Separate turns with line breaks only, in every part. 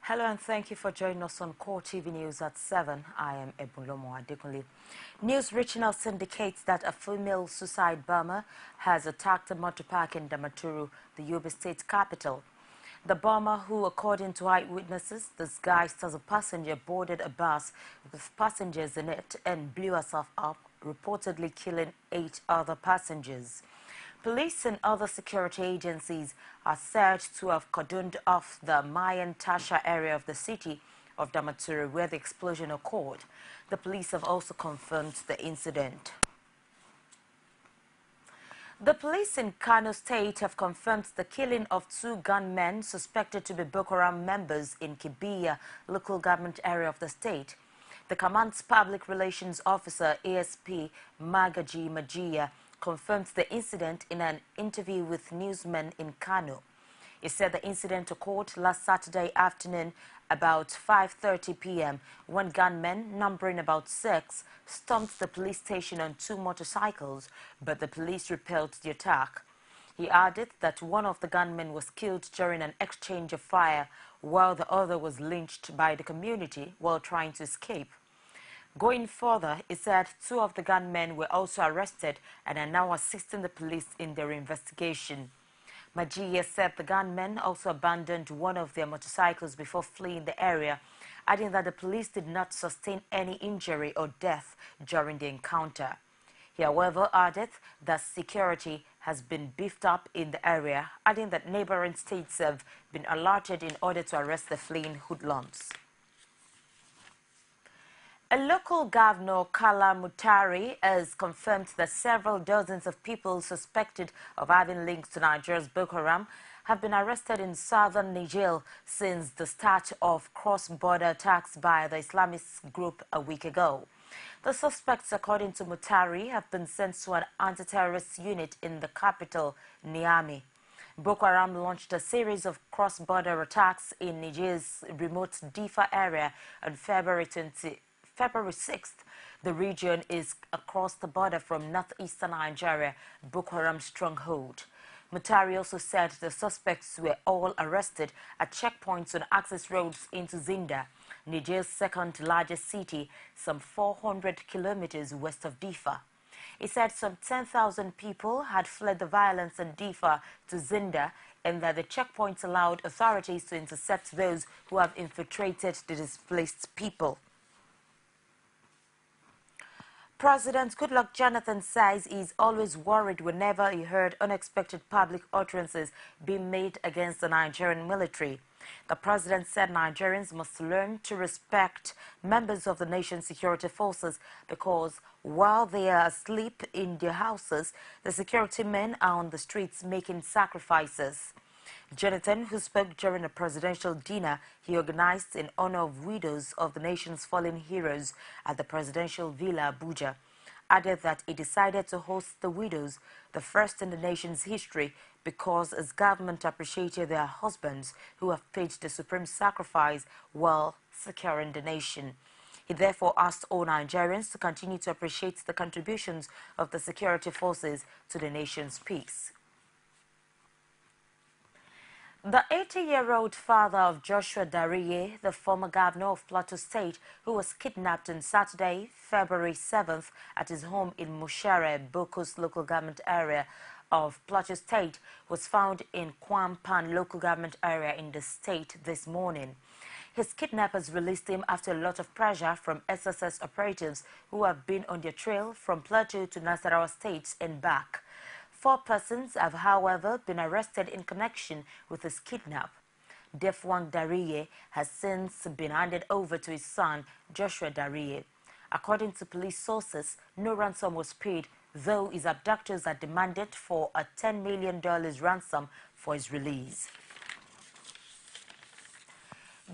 Hello and thank you for joining us on CoreTV News at 7. I am Ebulomo Adekunle. News reaching us indicates that a female suicide bomber has attacked a motor park in Damaturu, the Yobe state capital. The bomber, who according to eyewitnesses disguised as a passenger, boarded a bus with passengers in it and blew herself up, reportedly killing 8 other passengers. Police and other security agencies are said to have cordoned off the Mayan Tasha area of the city of Damaturu where the explosion occurred. The police have also confirmed the incident. The police in Kano State have confirmed the killing of 2 gunmen suspected to be Boko Haram members in Kibiya local government area of the state. The command's public relations officer, ASP Magaji Majia, confirmed the incident in an interview with newsmen in Kano. He said the incident occurred last Saturday afternoon about 5:30 p.m. when gunmen, numbering about 6, stormed the police station on 2 motorcycles, but the police repelled the attack. He added that one of the gunmen was killed during an exchange of fire, while the other was lynched by the community while trying to escape. Going further, he said 2 of the gunmen were also arrested and are now assisting the police in their investigation. Majia said the gunmen also abandoned one of their motorcycles before fleeing the area, adding that the police did not sustain any injury or death during the encounter. He, however, added that security has been beefed up in the area, adding that neighboring states have been alerted in order to arrest the fleeing hoodlums. A local governor, Kala Mutari, has confirmed that several dozens of people suspected of having links to Nigeria's Boko Haram have been arrested in southern Niger since the start of cross-border attacks by the Islamist group a week ago. The suspects, according to Mutari, have been sent to an anti-terrorist unit in the capital, Niamey. Boko Haram launched a series of cross-border attacks in Niger's remote Difa area on February 6th. The region is across the border from northeastern Nigeria, Boko Haram stronghold. Mutari also said the suspects were all arrested at checkpoints on access roads into Zinda, Niger's second largest city, some 400 kilometers west of Difa. He said some 10,000 people had fled the violence in Difa to Zinda and that the checkpoints allowed authorities to intercept those who have infiltrated the displaced people. President Goodluck Jonathan says he is always worried whenever he heard unexpected public utterances being made against the Nigerian military. The president said Nigerians must learn to respect members of the nation's security forces because while they are asleep in their houses, the security men are on the streets making sacrifices. Jonathan, who spoke during a presidential dinner he organized in honor of widows of the nation's fallen heroes at the presidential villa Abuja, added that he decided to host the widows, the first in the nation's history, because his government appreciated their husbands who have paid the supreme sacrifice while securing the nation. He therefore asked all Nigerians to continue to appreciate the contributions of the security forces to the nation's peace. The 80-year-old father of Joshua Dariye, the former governor of Plateau State, who was kidnapped on Saturday, February 7th, at his home in Mushere, Boko's local government area of Plateau State, was found in Kwampan local government area in the state this morning. His kidnappers released him after a lot of pressure from SSS operatives who have been on their trail from Plateau to Nasarawa states and back. 4 persons have, however, been arrested in connection with his kidnap. Defwang Dariye has since been handed over to his son, Joshua Dariye. According to police sources, no ransom was paid, though his abductors had demanded for a $10 million ransom for his release.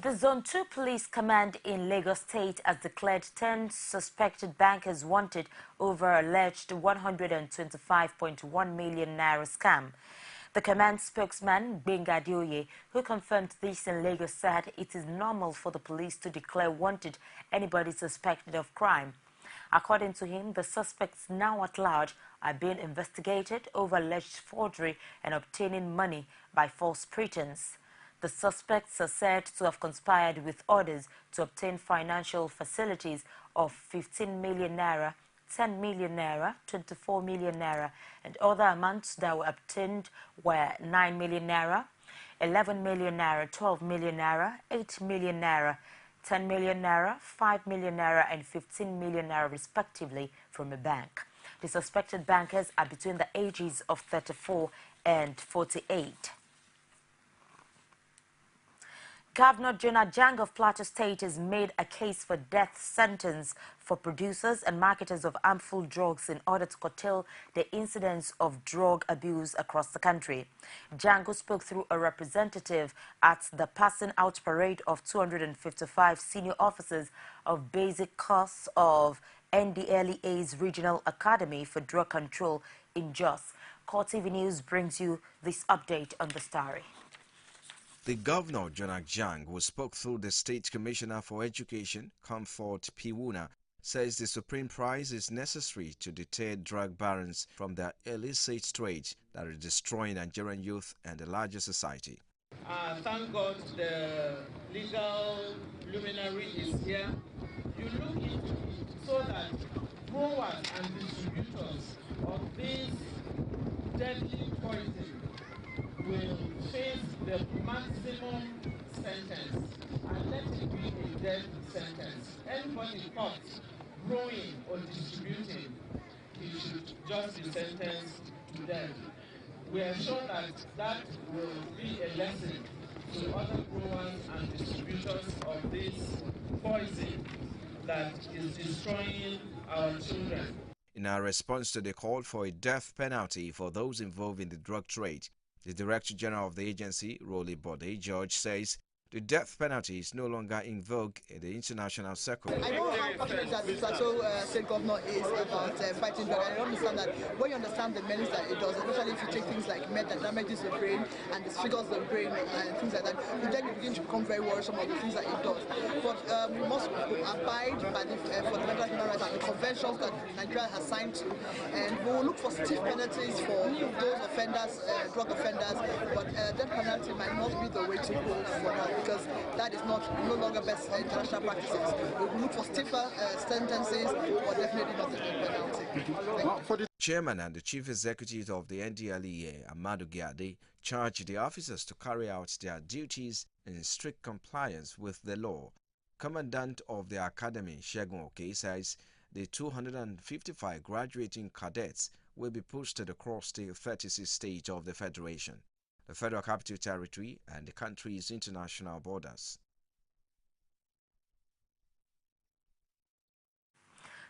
The Zone 2 Police Command in Lagos State has declared 10 suspected bankers wanted over alleged 125.1 million naira scam. The command spokesman, Benga Adioye, who confirmed this in Lagos, said it is normal for the police to declare wanted anybody suspected of crime. According to him, the suspects now at large are being investigated over alleged forgery and obtaining money by false pretense. The suspects are said to have conspired with others to obtain financial facilities of 15 million naira, 10 million naira, 24 million naira, and other amounts that were obtained were 9 million naira, 11 million naira, 12 million naira, 8 million naira, 10 million naira, 5 million naira, and 15 million naira respectively from a bank. The suspected bankers are between the ages of 34 and 48. Governor Jonah Jang of Plateau State has made a case for death sentence for producers and marketers of harmful drugs in order to curtail the incidence of drug abuse across the country. Jang, who spoke through a representative at the passing out parade of 255 senior officers of basic course of NDLEA's Regional Academy for Drug Control in Jos. CoreTV News brings you this update on the story.
The Governor, Jonah Jang, who spoke through the State Commissioner for Education, Comfort Piwuna, says the supreme prize is necessary to deter drug barons from their illicit trade that is destroying Nigerian youth and the larger society.
Thank God the legal luminary is here. You look into it so that growers and distributors of this deadly poison will face the maximum sentence and let it be a death sentence. Anybody caught growing or distributing, he should just be sentenced to death. We are sure that that will be a lesson to other growers and distributors of this poison that is destroying our children.
In our response to the call for a death penalty for those involved in the drug trade, the Director General of the agency, Rolly Bode George, says the death penalty is no longer in vogue in the international circle.
I know how passionate that the Plateau State Governor is about fighting drug. I understand that when you understand the menace that it does, especially if you take things like meth that damages the brain and disfigures the brain and things like that, then you begin to become very worrisome of the things that it does. But we must abide by the fundamental human rights and the conventions that Nigeria has signed to, and we will look for stiff penalties for those offenders, drug offenders, but death penalty might not be the way to go for now, because that is no longer best international practices. We will look for stiffer sentences, but definitely not the death penalty.
Chairman and the Chief Executive of the NDLEA, Amadu Giade, charged the officers to carry out their duties in strict compliance with the law. Commandant of the Academy, Shegun Oke, says the 255 graduating cadets will be posted across the 36 states of the Federation, the Federal Capital Territory, and the country's international borders.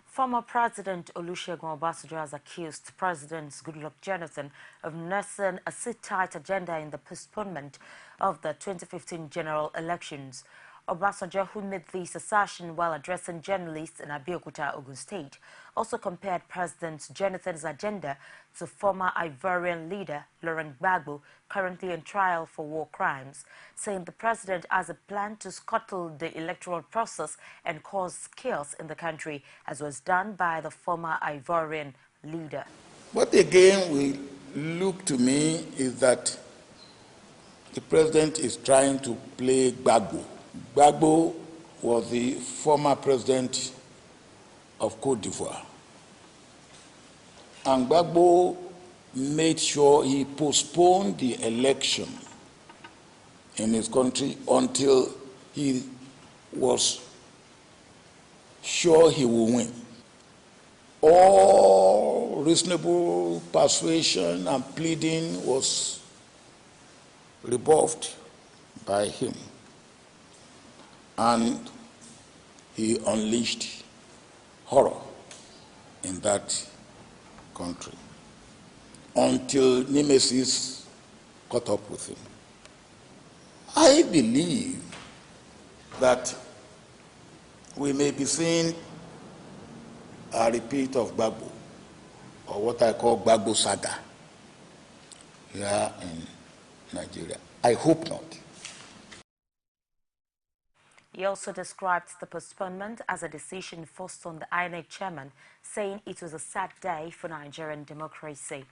Former President Olusegun Obasanjo has accused President Goodluck Jonathan of nursing a sit-tight agenda in the postponement of the 2015 general elections. Obasanjo, who made this assertion while addressing journalists in Abeokuta, Ogun State, also compared President Jonathan's agenda to former Ivorian leader Laurent Gbagbo, currently on trial for war crimes, saying the president has a plan to scuttle the electoral process and cause chaos in the country, as was done by the former Ivorian leader.
What again will look to me is that the president is trying to play Gbagbo. Gbagbo was the former president of Côte d'Ivoire. And Gbagbo made sure he postponed the election in his country until he was sure he will win. All reasonable persuasion and pleading was rebuffed by him. And he unleashed horror in that country until Nemesis caught up with him. I believe that we may be seeing a repeat of Gbagbo, or what I call Gbagbo saga, here in Nigeria. I hope not.
He also described the postponement as a decision forced on the INEC chairman, saying it was a sad day for Nigerian democracy.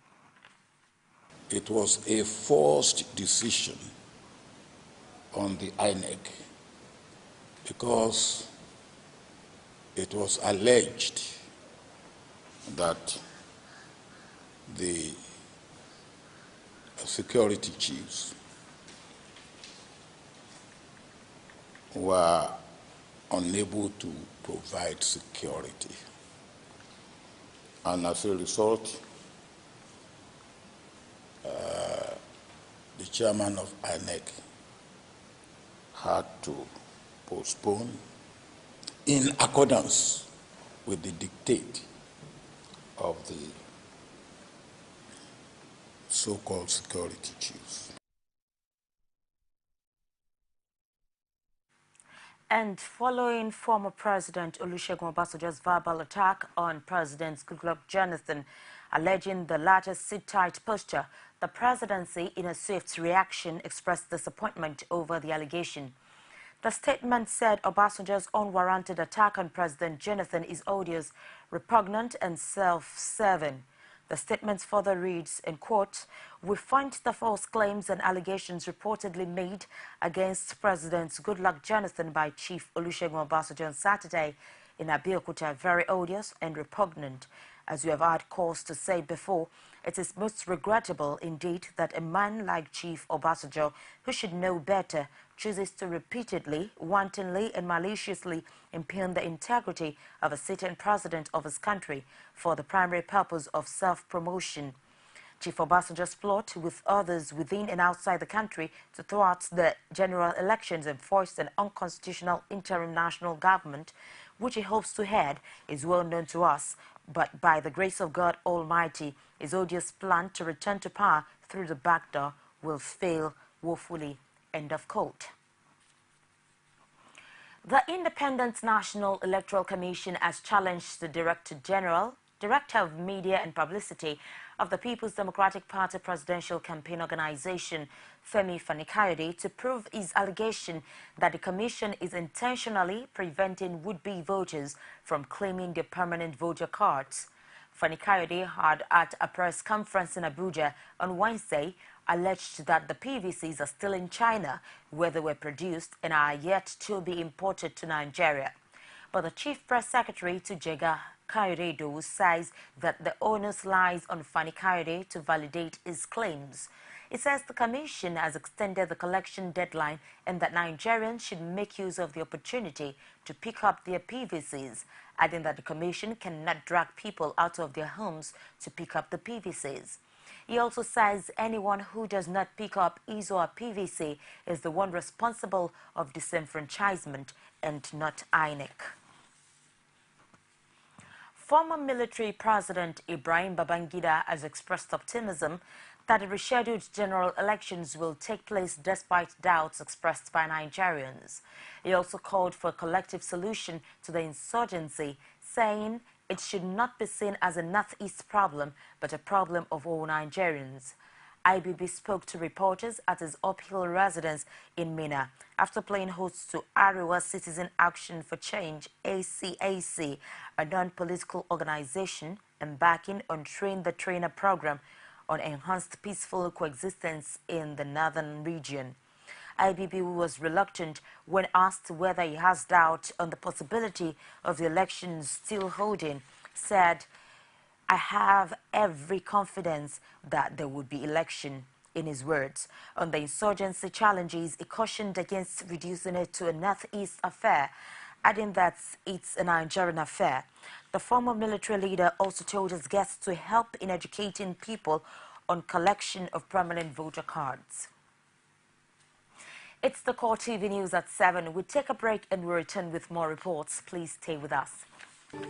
It was a forced decision on the INEC because it was alleged that the security chiefs were unable to provide security. And as a result, the chairman of INEC had to postpone in accordance with the dictate of the so-called security chiefs.
And following former President Olusegun Obasanjo's verbal attack on President Goodluck Jonathan, alleging the latter's sit-tight posture, the presidency, in a swift reaction, expressed disappointment over the allegation. The statement said Obasanjo's unwarranted attack on President Jonathan is odious, repugnant, and self-serving. The statement further reads, in quote, "We find the false claims and allegations reportedly made against President Goodluck Jonathan by Chief Olusegun Obasanjo on Saturday in Abeokuta very odious and repugnant. As we have had cause to say before, it is most regrettable indeed that a man like Chief Obasanjo, who should know better, chooses to repeatedly, wantonly, and maliciously impugn the integrity of a sitting president of his country for the primary purpose of self-promotion. Chief Obasanjo's plot with others within and outside the country to thwart the general elections and force an unconstitutional interim national government, which he hopes to head, is well known to us. But by the grace of God Almighty, his odious plan to return to power through the back door will fail woefully." End of quote. The Independent National Electoral Commission has challenged the Director of Media and Publicity of the People's Democratic Party Presidential Campaign Organization, Femi Fani-Kayode, to prove his allegation that the Commission is intentionally preventing would-be voters from claiming their permanent voter cards. Fani-Kayode had, at a press conference in Abuja on Wednesday, alleged that the PVCs are still in China, where they were produced and are yet to be imported to Nigeria. But the Chief Press Secretary to Jega Kayode says that the onus lies on Fani-Kayode to validate his claims. It says the Commission has extended the collection deadline and that Nigerians should make use of the opportunity to pick up their PVCs, adding that the Commission cannot drag people out of their homes to pick up the PVCs. He also says anyone who does not pick up his or her PVC is the one responsible of disenfranchisement and not INEC. Former military President Ibrahim Babangida has expressed optimism that the rescheduled general elections will take place despite doubts expressed by Nigerians. He also called for a collective solution to the insurgency, saying it should not be seen as a Northeast problem, but a problem of all Nigerians. IBB spoke to reporters at his uphill residence in Minna after playing host to Ariwa Citizen Action for Change, ACAC, a non-political organization embarking on Train the Trainer program on enhanced peaceful coexistence in the northern region. IBB was reluctant when asked whether he has doubt on the possibility of the elections still holding, said, "I have every confidence that there would be election." In his words, on the insurgency challenges, he cautioned against reducing it to a Northeast affair, adding that it's a Nigerian affair. The former military leader also told his guests to help in educating people on collection of permanent voter cards. It's the CoreTV News at 7. We take a break and we return with more reports. Please stay with us.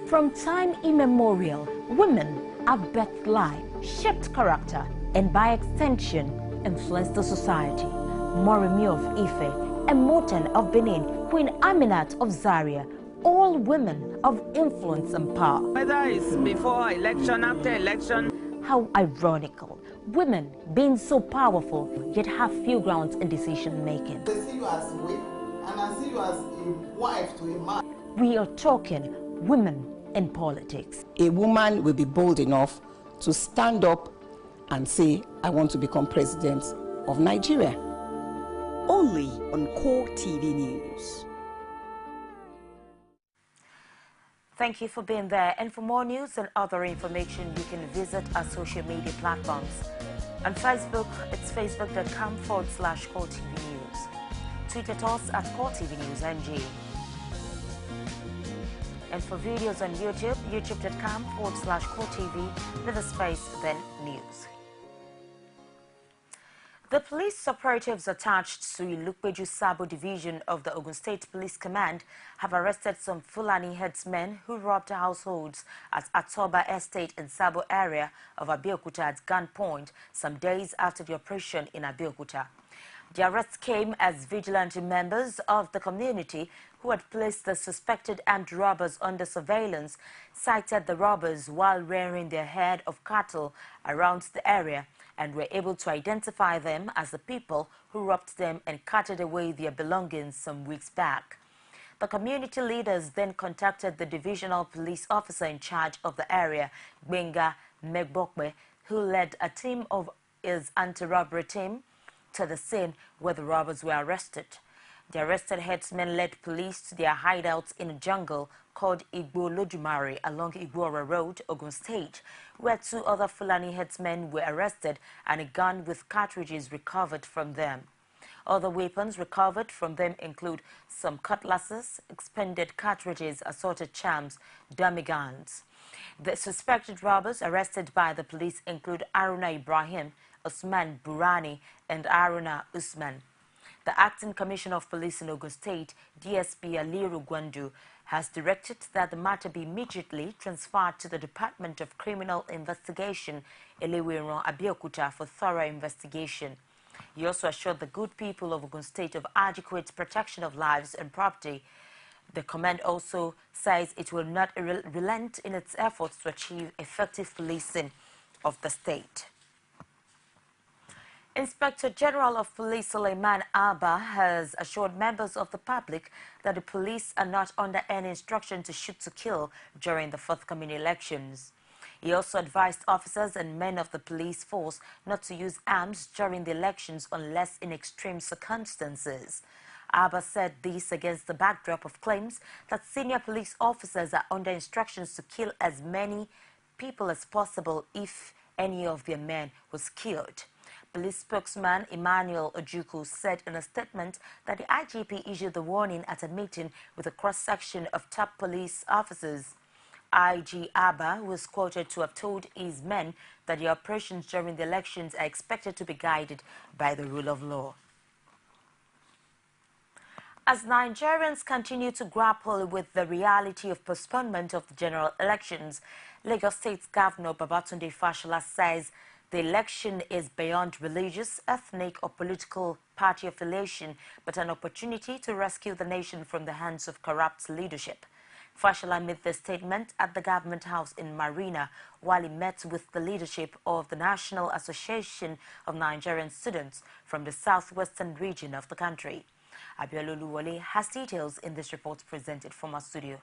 From time immemorial, women have birthed life, shaped character, and by extension, influenced the society. Moremi of Ife, Emoten of Benin, Queen Aminat of Zaria, all women of influence and power.
Whether it's before election, after election.
How ironical. Women being so powerful, yet have few grounds in decision making.
They see you as a wife, and I see you as a wife to a man.
We are talking women in politics.
A woman will be bold enough to stand up and say, I want to become president of Nigeria.
only on CoreTV News.
Thank you for being there. And for more news and other information, you can visit our social media platforms. On Facebook, it's facebook.com/CoreTV News. Tweet at us at CoreTV News NG. And for videos on YouTube, youtube.com/CoreTV with a space, then news. The police operatives attached to Ilukpeju Sabo Division of the Ogun State Police Command have arrested some Fulani headsmen who robbed households at Atoba Estate in Sabo area of Abeokuta at gunpoint some days after the operation in Abeokuta. The arrest came as vigilante members of the community who had placed the suspected armed robbers under surveillance sighted the robbers while rearing their herd of cattle around the area and were able to identify them as the people who robbed them and carted away their belongings some weeks back. The community leaders then contacted the divisional police officer in charge of the area, Benga Megbokwe, who led a team of his anti-robbery team to the scene where the robbers were arrested. The arrested headsmen led police to their hideouts in a jungle called Igbo Lojumari along Igbora Road, Ogun State, where 2 other Fulani headsmen were arrested and a gun with cartridges recovered from them. Other weapons recovered from them include some cutlasses, expended cartridges, assorted charms, dummy guns. The suspected robbers arrested by the police include Aruna Ibrahim, Usman Burani, and Aruna Usman. The Acting Commissioner of Police in Ogun State, DSP Aliru Gwandu, has directed that the matter be immediately transferred to the Department of Criminal Investigation, Eleweron, Abeokuta, for thorough investigation. He also assured the good people of Ogun State of adequate protection of lives and property. The command also says it will not relent in its efforts to achieve effective policing of the state. Inspector General of Police Suleiman Abba has assured members of the public that the police are not under any instruction to shoot to kill during the forthcoming elections. He also advised officers and men of the police force not to use arms during the elections unless in extreme circumstances. Abba said this against the backdrop of claims that senior police officers are under instructions to kill as many people as possible if any of their men was killed. Police spokesman Emmanuel Ojukwu said in a statement that the IGP issued the warning at a meeting with a cross-section of top police officers. IG Abba was quoted to have told his men that the operations during the elections are expected to be guided by the rule of law. As Nigerians continue to grapple with the reality of postponement of the general elections, Lagos State Governor Babatunde Fashola says the election is beyond religious, ethnic or political party affiliation, but an opportunity to rescue the nation from the hands of corrupt leadership. Fashola made this statement at the Government House in Marina while he met with the leadership of the National Association of Nigerian Students from the southwestern region of the country. Abiola Oluwole has details in this report presented from our studio.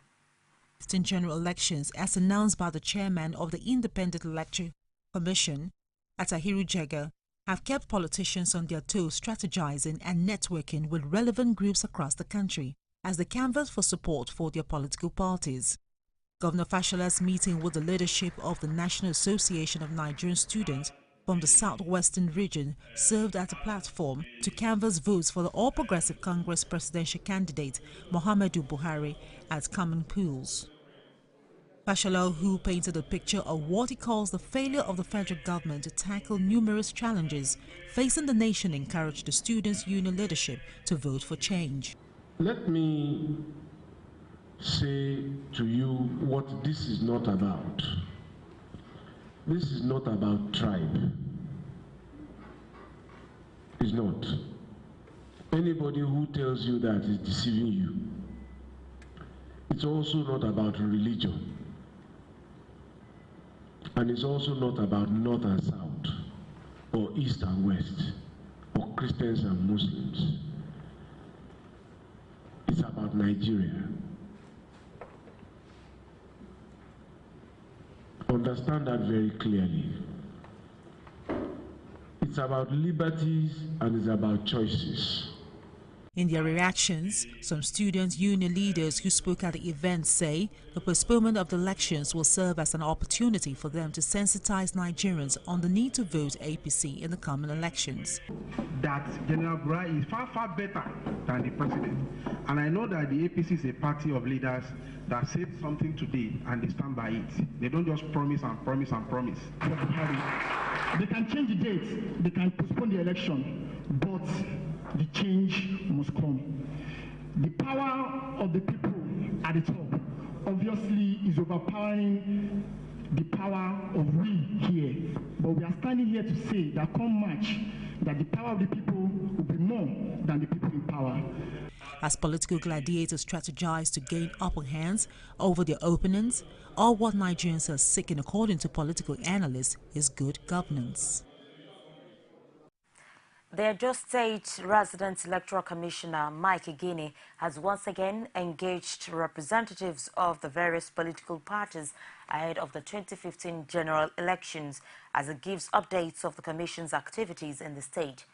In general elections, as announced by the chairman of the Independent Electoral Commission, Atahiru Jega, have kept politicians on their toes strategizing and networking with relevant groups across the country as they canvass for support for their political parties. Governor Fashola's meeting with the leadership of the National Association of Nigerian Students from the southwestern region served as a platform to canvass votes for the All Progressive Congress presidential candidate Muhammadu Buhari at common pools. Fashola, who painted a picture of what he calls the failure of the federal government to tackle numerous challenges facing the nation, encouraged the students' union leadership to vote for change.
Let me say to you what this is not about. This is not about tribe. It's not. Anybody who tells you that is deceiving you. It's also not about religion. And it's also not about North and South, or East and West, or Christians and Muslims. It's about Nigeria. Understand that very clearly. It's about liberties and it's about choices.
In their reactions, some student union leaders who spoke at the event say the postponement of the elections will serve as an opportunity for them to sensitize Nigerians on the need to vote APC in the coming elections.
That General Buhari is far, far better than the president. And I know that the APC is a party of leaders that said something today and they stand by it. They don't just promise and promise and promise.
They can change the date, they can postpone the election, but the change must come. The power of the people at the top obviously is overpowering the power of we here. But we are standing here to say that come March, that the power of the people will be more than the people in power.
As political gladiators strategize to gain upper hands over their opponents, all what Nigerians are seeking, according to political analysts, is good governance.
The Edo State Resident Electoral Commissioner Mike Igini has once again engaged representatives of the various political parties ahead of the 2015 general elections as it gives updates of the Commission's activities in the state.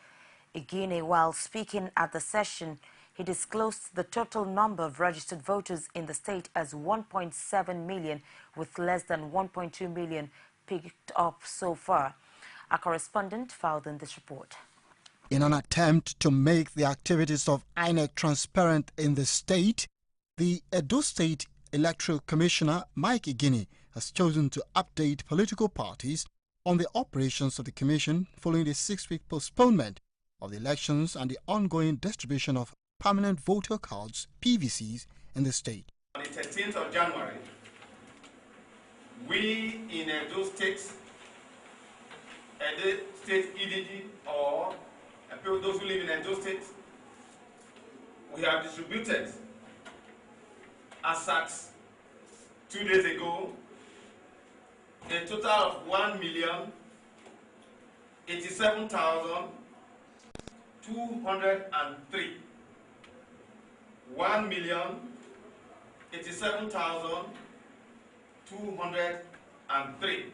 Igini, while speaking at the session, he disclosed the total number of registered voters in the state as 1.7 million, with less than 1.2 million picked up so far. Our correspondent filed in this report.
In an attempt to make the activities of INEC transparent in the state, the Edo State Electoral Commissioner Mike Igini has chosen to update political parties on the operations of the Commission following the 6-week postponement of the elections and the ongoing distribution of permanent voter cards, PVCs, in the state.
On the 13th of January, we in Edo State EDG, or those who live in Edo State, we have distributed, as at 2 days ago, a total of 1,087,203. 1,087,203.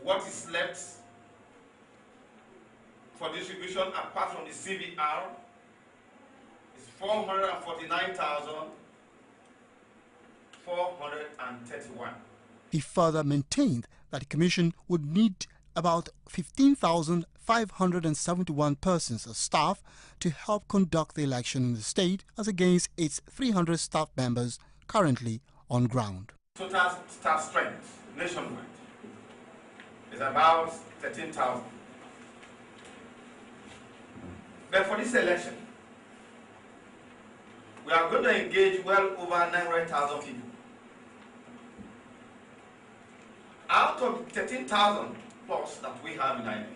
What is left for distribution apart from the CVR is 449,431.
He further maintained that the Commission would need about 15,571 persons as staff to help conduct the election in the state, as against its 300 staff members currently on ground.
Total staff strength nationwide is about 13,000. But for this election, we are going to engage well over 900,000 people. Out of 13,000 plus that we have in INEC,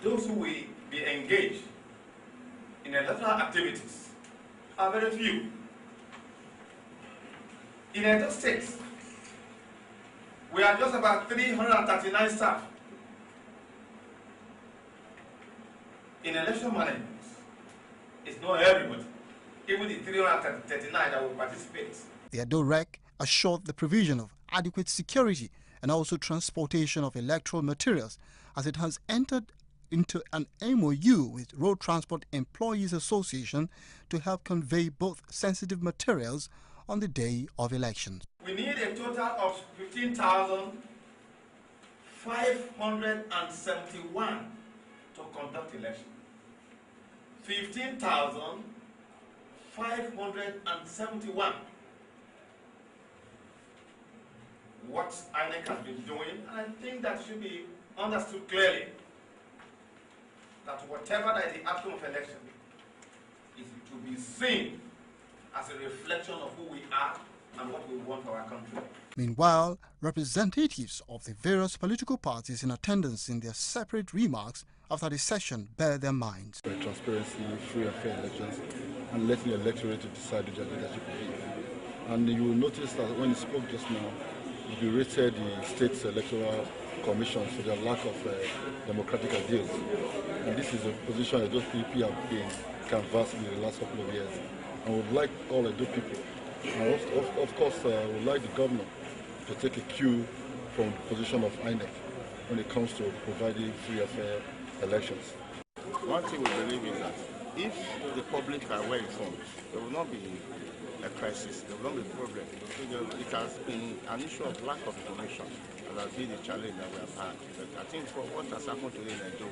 those who will be engaged in electoral activities are very few. In Edo State, we are just about 339 staff. In election management, it's not everybody, even the 339 that will participate.
The Edo Rec assured the provision of adequate security and also transportation of electoral materials, as it has entered into an MOU with Road Transport Employees Association to help convey both sensitive materials on the day of elections.
We need a total of 15,571 to conduct elections. 15,571. What INEC has been doing, and I think that should be understood clearly, that whatever that is the outcome of election is to be seen as a reflection of who we are and what we want for our country.
Meanwhile, representatives of the various political parties in attendance in their separate remarks after the session bear their minds.
Transparency, free and fair elections, and letting the electorate to decide which leadership will be. And you will notice that when he spoke just now, he berated the state's electoral commissions for their lack of democratic ideals. And this is a position that those people have been canvassing in the last couple of years. And would like all Edo people, and of course, would like the governor to take a cue from the position of INEC when it comes to providing free and fair elections.
One thing we believe is that if the public are well informed, there will not be a crisis, there will not be a problem. It has been an issue of lack of information that has been the challenge that we have had. But I think for what has happened today in Edo,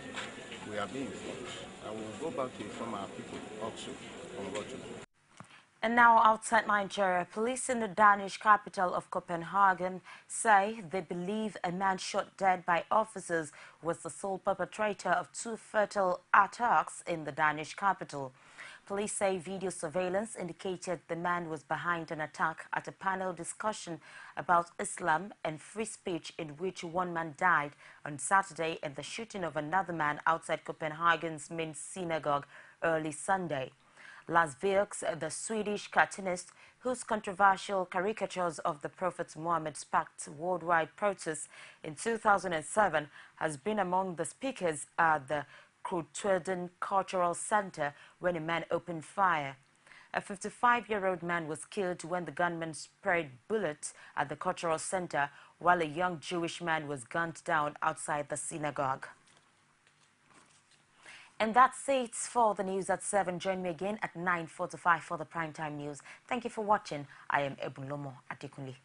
we are being informed. I will go back to inform our people also on what to do.
And now outside Nigeria, police in the Danish capital of Copenhagen say they believe a man shot dead by officers was the sole perpetrator of 2 fatal attacks in the Danish capital. Police say video surveillance indicated the man was behind an attack at a panel discussion about Islam and free speech in which one man died on Saturday and the shooting of another man outside Copenhagen's main synagogue early Sunday. Lars Vilks, the Swedish cartoonist whose controversial caricatures of the Prophet Muhammad sparked worldwide protests in 2007, has been among the speakers at the CoreTV Cultural Center when a man opened fire. A 55-year-old man was killed when the gunman sprayed bullets at the cultural center, while a young Jewish man was gunned down outside the synagogue. And that's it for the news at 7. Join me again at 9:45 for the primetime news. Thank you for watching. I am Ebunlomo Adekunle.